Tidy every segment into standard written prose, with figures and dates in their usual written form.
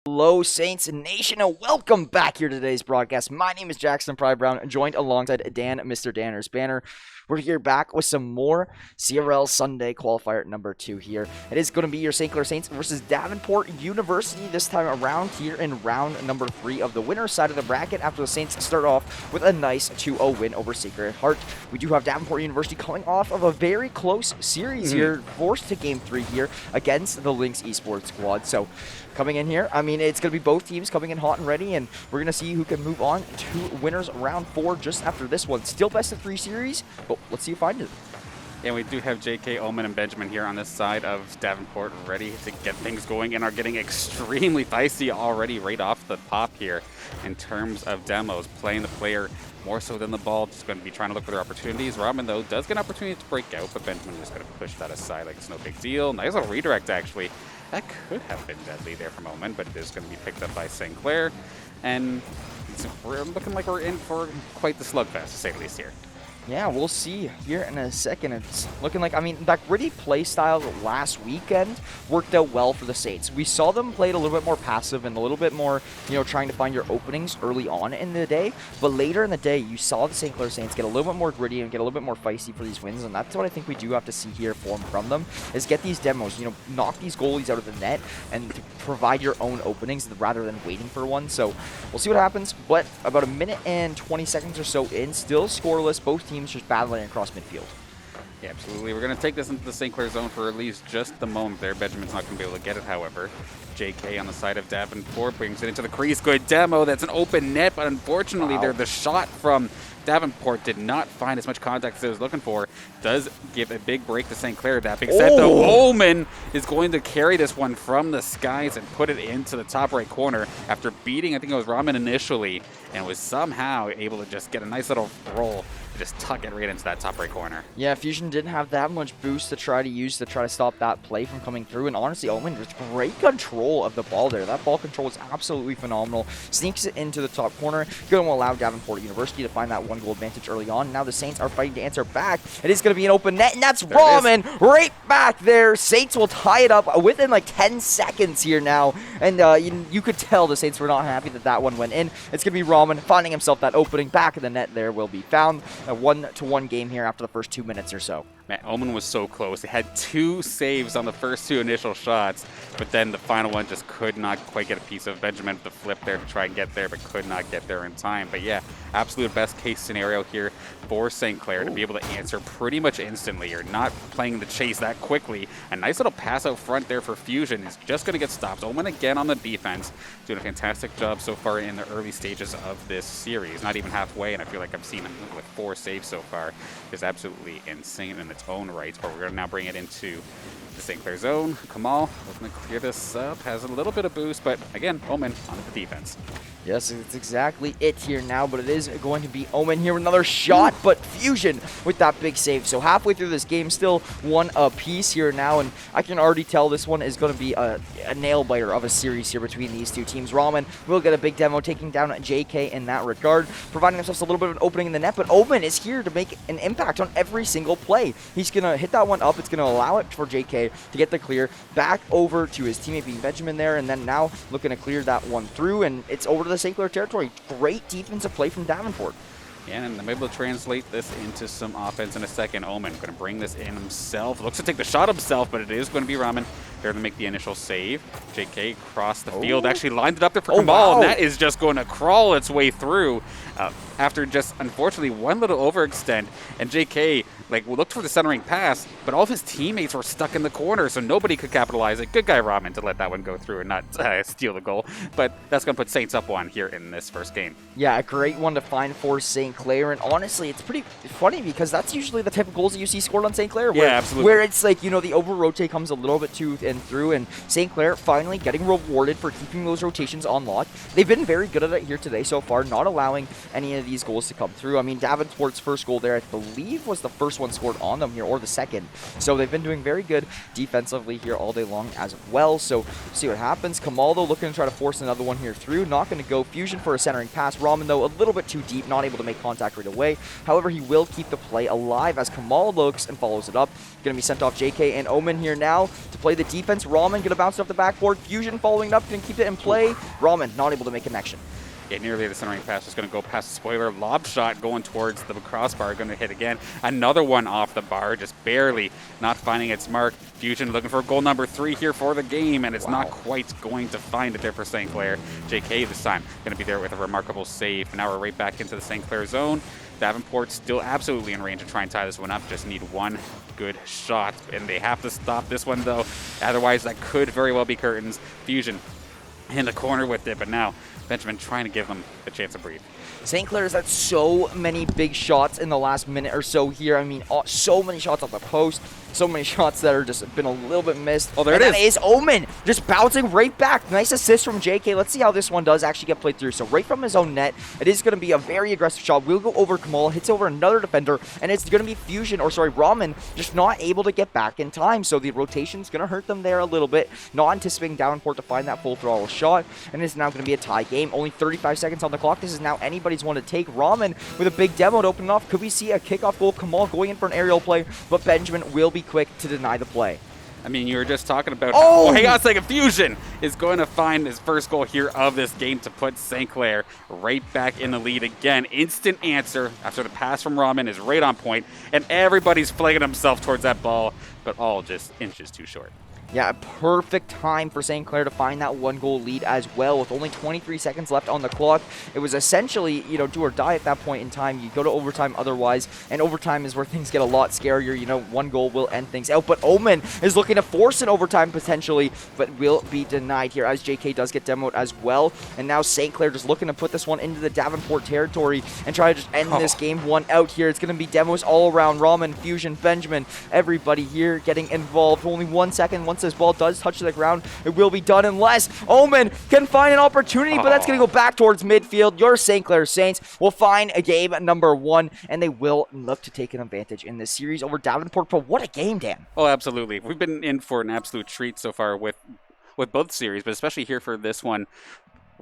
Hello, Saints Nation, and welcome back here to today's broadcast. My name is Jackson Pride Brown, joined alongside Dan, Mr. Danners Banner. We're here back with some more CRL Sunday qualifier number 2 here. It is going to be your St. Clair Saints versus Davenport University this time around here in round number 3 of the winner's side of the bracket after the Saints start off with a nice 2-0 win over Sacred Heart. We do have Davenport University coming off of a very close series here, forced to game 3 here against the Lynx Esports squad. So coming in here, I mean, it's going to be both teams coming in hot and ready, and we're going to see who can move on to winners round 4 just after this one. Still best of 3 series, but let's see who finds it. Yeah, we do have JK, Omen, and Benjamin here on this side of Davenport ready to get things going and are getting extremely feisty already right off the pop here in terms of demos. Playing the player more so than the ball, just going to be trying to look for their opportunities. Robin, though, does get an opportunity to break out, but Benjamin is going to push that aside like it's no big deal. Nice little redirect, actually. That could have been deadly there for a moment, but it is going to be picked up by St. Clair. And we're looking like we're in for quite the slugfest, to say the least here. Yeah, we'll see here in a second. It's looking like, I mean, that gritty play style last weekend worked out well for the Saints. We saw them play it a little bit more passive and a little bit more, trying to find your openings early on in the day. But later in the day, you saw the St. Clair Saints get a little bit more gritty and get a little bit more feisty for these wins. And that's what I think we do have to see here from them, is get these demos, knock these goalies out of the net and to provide your own openings rather than waiting for one. So we'll see what happens. But about a minute and 20 seconds or so in, still scoreless. Both teams just battling across midfield. Yeah, absolutely. We're going to take this into the St. Clair zone for at least just the moment there. Benjamin's not going to be able to get it, however. JK on the side of Davenport brings it into the crease. Good demo. That's an open net, but unfortunately there, the shot from Davenport did not find as much contact as it was looking for. Does give a big break to St. Clair. That being said, though, Omen is going to carry this one from the skies and put it into the top right corner after beating, I think it was Ramen initially, and was somehow able to just get a nice little roll to just tuck it right into that top right corner. Yeah, Fusion didn't have that much boost to try to stop that play from coming through, and honestly, Omen just great control of the ball there. That ball control is absolutely phenomenal. Sneaks it into the top corner, going to allow Davenport University to find that 1-goal advantage early on. Now the Saints are fighting to answer back. It is going to be an open net, and that's Ramen right back there. Saints will tie it up within like 10 seconds here now, and you could tell the Saints were not happy that that one went in. It's going to be Ramen finding himself that opening back of the net there will be found. A 1-1 game here after the first 2 minutes or so. Man, Omen was so close. They had 2 saves on the first 2 initial shots, but then the final one just could not quite get a piece of Benjamin with the flip there to try and get there, but could not get there in time. But yeah, absolute best case scenario here for St. Clair to be able to answer pretty much instantly. You're not playing the chase that quickly. A nice little pass out front there for Fusion is just going to get stopped. Omen again on the defense, doing a fantastic job so far in the early stages of this series. Not even halfway, and I feel like I've seen him with 4 saves so far. It's absolutely insane in its own right, but we're going to now bring it into the St. Clair zone. Kamal looking to clear this up, has a little bit of boost, but again, Omen on the defense. Yes, it's exactly it here now, but it is going to be Omen here with another shot, but Fusion with that big save. So halfway through this game, still 1 apiece here now, and I can already tell this one is going to be a nail-biter of a series here between these two teams. Ramen will get a big demo, taking down JK in that regard, providing themselves a little bit of an opening in the net, but Omen is here to make an impact on every single play. He's going to hit that one up. It's going to allow it for JK to get the clear back over to his teammate being Benjamin there, and then now looking to clear that one through, and it's over to the St. Clair territory. Great defensive play from Davenport. Yeah, and I'm able to translate this into some offense in a second. Omen going to bring this in himself. Looks to take the shot himself, but it is going to be Ramen there to make the initial save. JK across the field, actually lined it up there for Kamal, and that is just going to crawl its way through after just, unfortunately, one little overextend. And JK, looked for the centering pass, but all of his teammates were stuck in the corner, so nobody could capitalize it. Good guy, Ramen, to let that one go through and not steal the goal. But that's going to put Saints up 1 here in this first game. Yeah, a great one to find for St. Clair, and honestly, it's pretty funny because that's usually the type of goals that you see scored on St. Clair. Yeah, absolutely. Where it's like, the over-rotate comes a little bit to and through, and St. Clair finally getting rewarded for keeping those rotations on lock. They've been very good at it here today so far, not allowing any of these goals to come through. I mean, Davenport's first goal there, I believe, was the first one scored on them here, or the second. So they've been doing very good defensively here all day long as well. So see what happens. Kamal, though, looking to try to force another one here through. Not going to go. Fusion for a centering pass. Ramen, though, a little bit too deep, not able to make contact right away. However, he will keep the play alive as Kamal looks and follows it up. Going to be sent off JK and Omen here now to play the defense. Ramen gonna bounce it off the backboard. Fusion following it up, gonna keep it in play. Ramen not able to make connection. Yeah, nearly the centering pass, just going to go past the spoiler. Lob shot going towards the crossbar, going to hit again. Another one off the bar, just barely not finding its mark. Fusion looking for goal number 3 here for the game, and it's not quite going to find it there for St. Clair. JK this time going to be there with a remarkable save. Now we're right back into the St. Clair zone. Davenport still absolutely in range to try and tie this one up. Just need one good shot, and they have to stop this one, though. Otherwise, that could very well be curtains. Fusion in the corner with it, but now Benjamin trying to give them the chance to breathe. St. Clair's had so many big shots in the last minute or so here. I mean, so many shots off the post, so many shots that are just been a little bit missed. Oh, there and it that is. is Omen just bouncing right back. Nice assist from JK. Let's see how this one does actually get played through. So right from his own net, it is going to be a very aggressive shot. We'll go over Kamal, hits over another defender, and it's going to be Fusion, or sorry, Ramen, just not able to get back in time. So the rotation's going to hurt them there a little bit. Not anticipating Davenport to find that full throttle shot, and it's now going to be a tie game. Only 35 seconds on the clock. This is now anybody's one to take. Ramen with a big demo to open it off. Could we see a kickoff goal? Kamal going in for an aerial play, but Benjamin will be quick to deny the play. I mean, you were just talking about... Oh! Hang on a second. Fusion is going to find his first goal here of this game to put St. Clair right back in the lead again. Instant answer after the pass from Ramen is right on point, and everybody's flinging himself towards that ball, but all just inches too short. Yeah, perfect time for St. Clair to find that 1-goal lead as well. With only 23 seconds left on the clock, it was essentially, do or die at that point in time. You go to overtime otherwise, and overtime is where things get a lot scarier. 1 goal will end things out. But Omen is looking to force an overtime potentially, but will be denied here as JK does get demoed as well. And now St. Clair just looking to put this one into the Davenport territory and try to just end this game 1 out here. It's going to be demos all around. Ramen, Fusion, Benjamin, everybody here getting involved. Only 1 second. Once this ball does touch the ground, it will be done unless Omen can find an opportunity, but that's going to go back towards midfield. Your St. Clair Saints will find a game number 1, and they will look to take an advantage in this series over Davenport. But what a game, Dan. Oh, absolutely. We've been in for an absolute treat so far with both series, but especially here for this one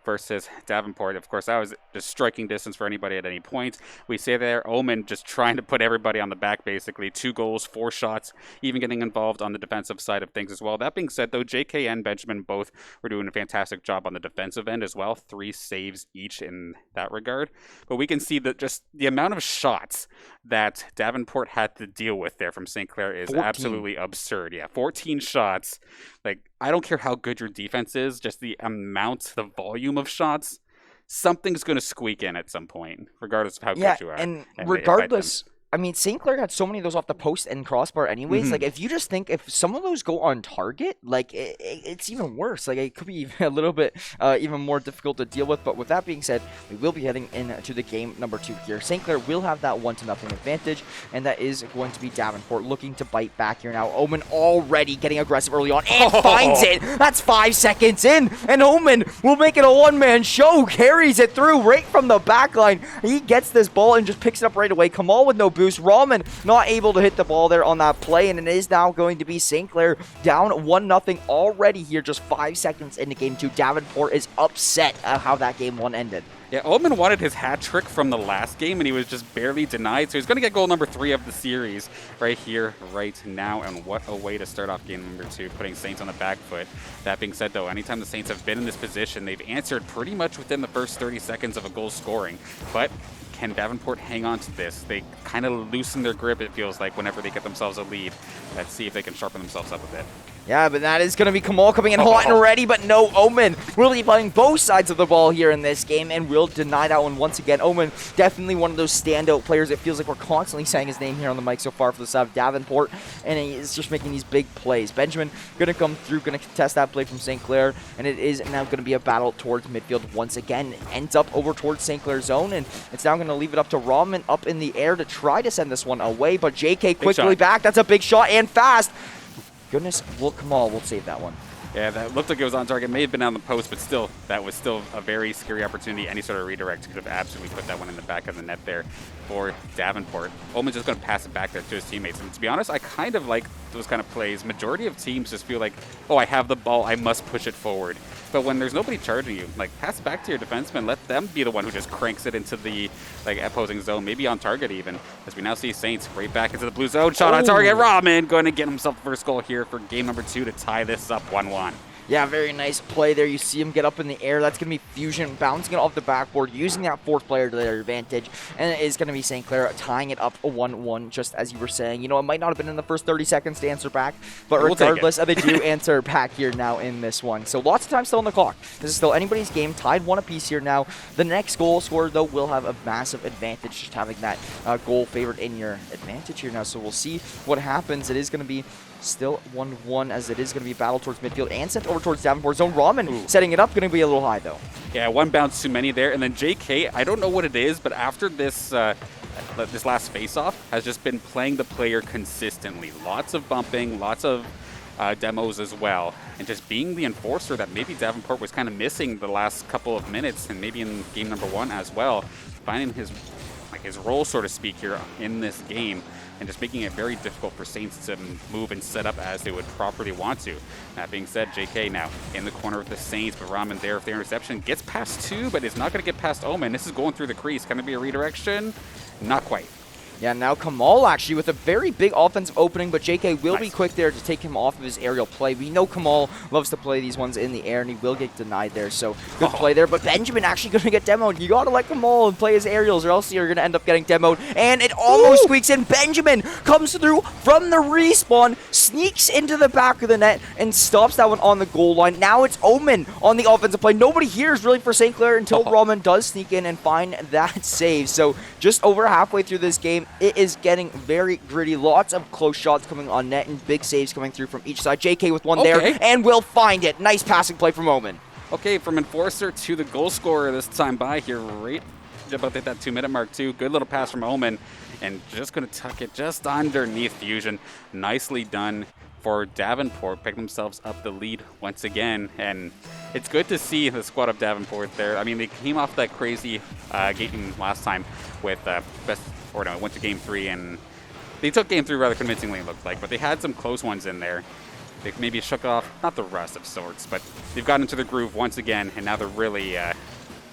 versus Davenport. Of course, that was just striking distance for anybody at any point. We say there, Omen just trying to put everybody on the back, basically. 2 goals, 4 shots, even getting involved on the defensive side of things as well. That being said, though, JK and Benjamin both were doing a fantastic job on the defensive end as well. 3 saves each in that regard. But we can see that just the amount of shots that Davenport had to deal with there from St. Clair is 14. Absolutely absurd. Yeah, 14 shots. Like, I don't care how good your defense is, just the amount, the volume of shots, something's going to squeak in at some point, regardless of how good you are. And regardless, I mean, St. Clair got so many of those off the post and crossbar anyways. Like, if you just think if some of those go on target, like, it's even worse. Like, it could be even a little bit even more difficult to deal with. But with that being said, we will be heading into the game number 2 here. St. Clair will have that 1-0 advantage, and that is going to be Davenport looking to bite back here now. Omen already getting aggressive early on and finds it. That's 5 seconds in, and Omen will make it a one-man show. Carries it through right from the back line. He gets this ball and just picks it up right away. Kamal with no boost. Ramen not able to hit the ball there on that play, and it is now going to be St. Clair down 1-0 already here, just 5 seconds into game 2. Davenport is upset at how that game 1 ended. Yeah, Omen wanted his hat trick from the last game, and he was just barely denied. So he's going to get goal number 3 of the series right here, right now. And what a way to start off game number 2, putting Saints on the back foot. That being said, though, anytime the Saints have been in this position, they've answered pretty much within the first 30 seconds of a goal scoring. But can Davenport hang on to this? They kind of loosen their grip, it feels like, whenever they get themselves a lead. Let's see if they can sharpen themselves up a bit. Yeah, but that is going to be Kamal coming in hot and ready, but no, Omen will be playing both sides of the ball here in this game and will deny that one once again. Omen, definitely one of those standout players. It feels like we're constantly saying his name here on the mic so far for the side of Davenport, and he is just making these big plays. Benjamin going to come through, going to contest that play from St. Clair, and it is now going to be a battle towards midfield once again. Ends up over towards St. Clair's zone, and it's now going to leave it up to Ramen up in the air to try to send this one away, but JK quickly back. That's a big shot and fast. Goodness, Kamal will save that one. Yeah, that looked like it was on target. May have been on the post, but still, that was still a very scary opportunity. Any sort of redirect could have absolutely put that one in the back of the net there for Davenport. Omen's just going to pass it back there to his teammates. And to be honest, I kind of like those kind of plays, majority of teams just feel like, oh, I have the ball, I must push it forward. But when there's nobody charging you, like, pass it back to your defenseman, let them be the one who just cranks it into the opposing zone, maybe on target even, as we now see Saints right back into the blue zone. Shot on target, Rahman going to get himself the first goal here for game number 2 to tie this up 1-1. Yeah, very nice play there. You see him get up in the air. That's going to be Fusion bouncing it off the backboard, using that fourth player to their advantage. And it is going to be St. Clair tying it up 1-1, just as you were saying. You know, it might not have been in the first 30 seconds to answer back, but regardless, they do answer back here now in this one. So lots of time still on the clock. This is still anybody's game, tied 1 apiece here now. The next goal scorer, though, will have a massive advantage, just having that goal favored in your advantage here now. So we'll see what happens. It is going to be still 1-1, as it is going to be battle towards midfield and sent over towards Davenport zone. Rahman setting it up, going to be a little high, though. Yeah, one bounce too many there. And then JK, I don't know what it is, but after this this last face-off, has just been playing the player consistently. Lots of bumping, lots of demos as well. And just being the enforcer that maybe Davenport was kind of missing the last couple of minutes, and maybe in game number 1 as well. Finding his role, so to speak, here in this game, and just making it very difficult for Saints to move and set up as they would properly want to. That being said, JK now in the corner of the Saints, but Rahman there with the interception. Gets past 2, but is not going to get past Omen. This is going through the crease. Can it be a redirection? Not quite. Yeah, now Kamal actually with a very big offensive opening, but JK will be quick there to take him off of his aerial play. We know Kamal loves to play these ones in the air, and he will get denied there, so good play there. But Benjamin actually going to get demoed. You got to let Kamal and play his aerials, or else you're going to end up getting demoed. And it almost squeaks in. Benjamin comes through from the respawn, sneaks into the back of the net, and stops that one on the goal line. Now it's Omen on the offensive play. Nobody here is really for St. Clair until Rahman does sneak in and find that save. So just over halfway through this game, it is getting very gritty. Lots of close shots coming on net and big saves coming through from each side. JK with one there, and will find it. Nice passing play from Omen. Okay, from enforcer to the goal scorer this time by here, right about at that 2-minute mark too. Good little pass from Omen, and just going to tuck it just underneath Fusion. Nicely done for Davenport, picking themselves up the lead once again, and it's good to see the squad of Davenport there. I mean, they came off that crazy game last time with went to game 3, and they took game 3 rather convincingly, it looked like, but they had some close ones in there. They maybe shook off, not the rust of sorts, but they've gotten into the groove once again, and now they're really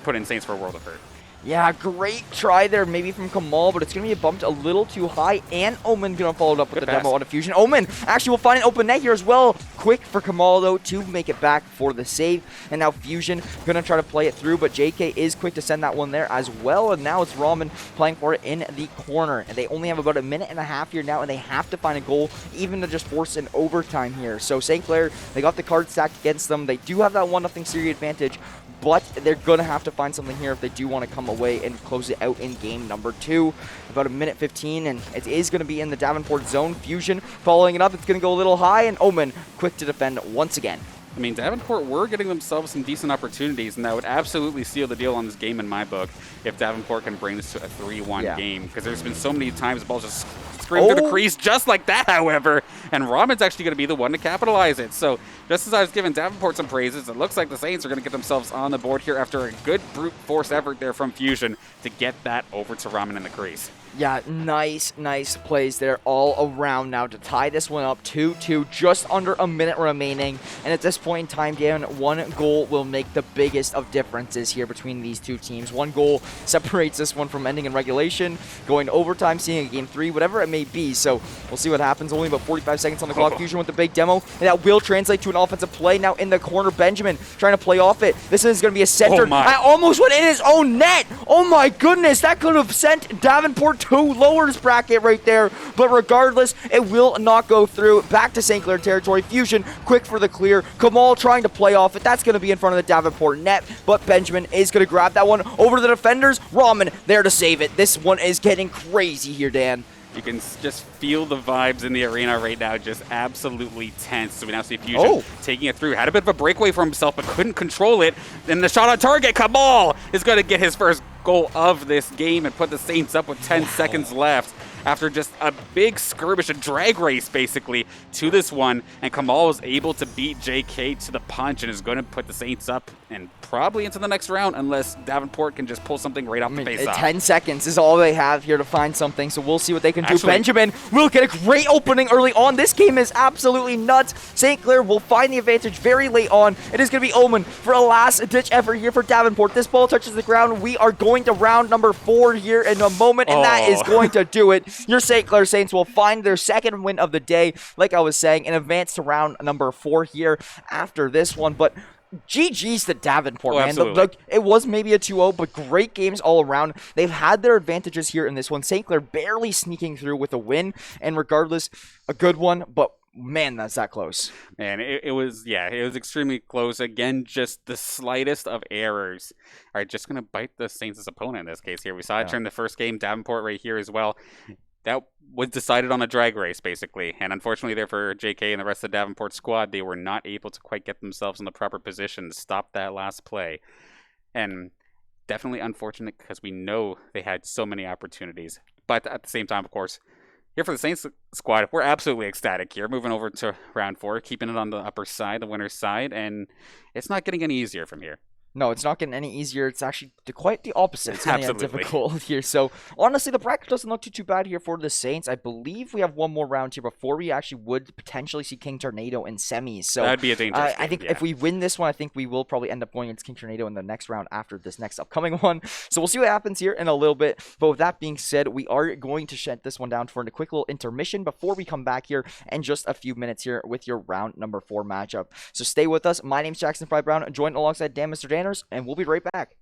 putting Saints for a world of hurt. Yeah, great try there, maybe from Kamal, but it's going to be bumped a little too high, and Omen going to follow it up with the demo on a Fusion. Omen actually will find an open net here as well. Quick for Kamal, though, to make it back for the save, and now Fusion going to try to play it through, but JK is quick to send that one there as well, and now it's Rahman playing for it in the corner, and they only have about a minute and a half here now, and they have to find a goal, even to just force an overtime here. So St. Clair, they got the card stacked against them. They do have that 1-0 series advantage, but they're going to have to find something here if they do want to come away and close it out in game number 2. About a minute 15, and it is going to be in the Davenport zone. Fusion following it up. It's going to go a little high, and Omen quick to defend once again. I mean, Davenport were getting themselves some decent opportunities, and that would absolutely seal the deal on this game in my book if Davenport can bring this to a 3-1 game, because there's been so many times the ball just screamed through the crease just like that, however, and Rahman's actually going to be the one to capitalize it. So just as I was giving Davenport some praises, it looks like the Saints are going to get themselves on the board here after a good brute force effort there from Fusion to get that over to Rahman in the crease. Yeah, nice plays there all around now to tie this one up 2-2, just under a minute remaining. And at this point in time, Dan, one goal will make the biggest of differences here between these two teams. One goal separates this one from ending in regulation, going to overtime, seeing a game 3, whatever it may be. So we'll see what happens. Only about 45 seconds on the clock. Fusion with the big demo, and that will translate to an offensive play. Now in the corner, Benjamin trying to play off it. This is going to be a center. I almost went in his own net. Oh my goodness, that could have sent Davenport to lowers bracket right there, but regardless, it will not go through. Back to St. Clair territory. Fusion quick for the clear. Kamal trying to play off it. That's going to be in front of the Davenport net, but Benjamin is going to grab that one over to the defenders. Rahman there to save it. This one is getting crazy here, Dan. You can just feel the vibes in the arena right now, just absolutely tense. So we now see Fusion taking it through. Had a bit of a breakaway for himself, but couldn't control it. Then the shot on target, Kamal is going to get his first goal of this game and put the Saints up with 10 seconds left. after just a big skirmish, a drag race basically to this one, and Kamal was able to beat JK to the punch and is going to put the Saints up and probably into the next round unless Davenport can just pull something right off the face-off. 10 seconds is all they have here to find something, so we'll see what they can do. Benjamin will get a great opening early on. This game is absolutely nuts. St. Clair will find the advantage very late on. It is going to be Omen for a last-ditch effort here for Davenport. This ball touches the ground. We are going to round number 4 here in a moment, and that is going to do it. Your St. Clair Saints will find their second win of the day, like I was saying, and advance to round number 4 here after this one. But GG's to Davenport, man. Look, it was maybe a 2-0, but great games all around. They've had their advantages here in this one. St. Clair barely sneaking through with a win, and regardless, a good one, but man, that's that close. Man, it was extremely close. Again, just the slightest of errors are just going to bite the Saints' opponent in this case here. We saw it during the first game, Davenport right here as well. That was decided on a drag race, basically. And unfortunately there for JK and the rest of the Davenport squad, they were not able to quite get themselves in the proper position to stop that last play. And definitely unfortunate because we know they had so many opportunities. But at the same time, of course, here for the Saints squad, we're absolutely ecstatic here. Moving over to round 4, keeping it on the upper side, the winner's side. And it's not getting any easier from here. No, it's not getting any easier. It's actually quite the opposite. It's getting difficult here. So, honestly, the bracket doesn't look too bad here for the Saints. I believe we have one more round here before we actually would potentially see King Tornado in semis. So that'd be a dangerous game, I think if we win this one, I think we will probably end up going against King Tornado in the next round after this next upcoming one. So we'll see what happens here in a little bit. But with that being said, we are going to shut this one down for a quick little intermission before we come back here in just a few minutes here with your round number 4 matchup. So stay with us. My name's Jackson Fry Brown, joined alongside Dan Mr. Danners, and we'll be right back.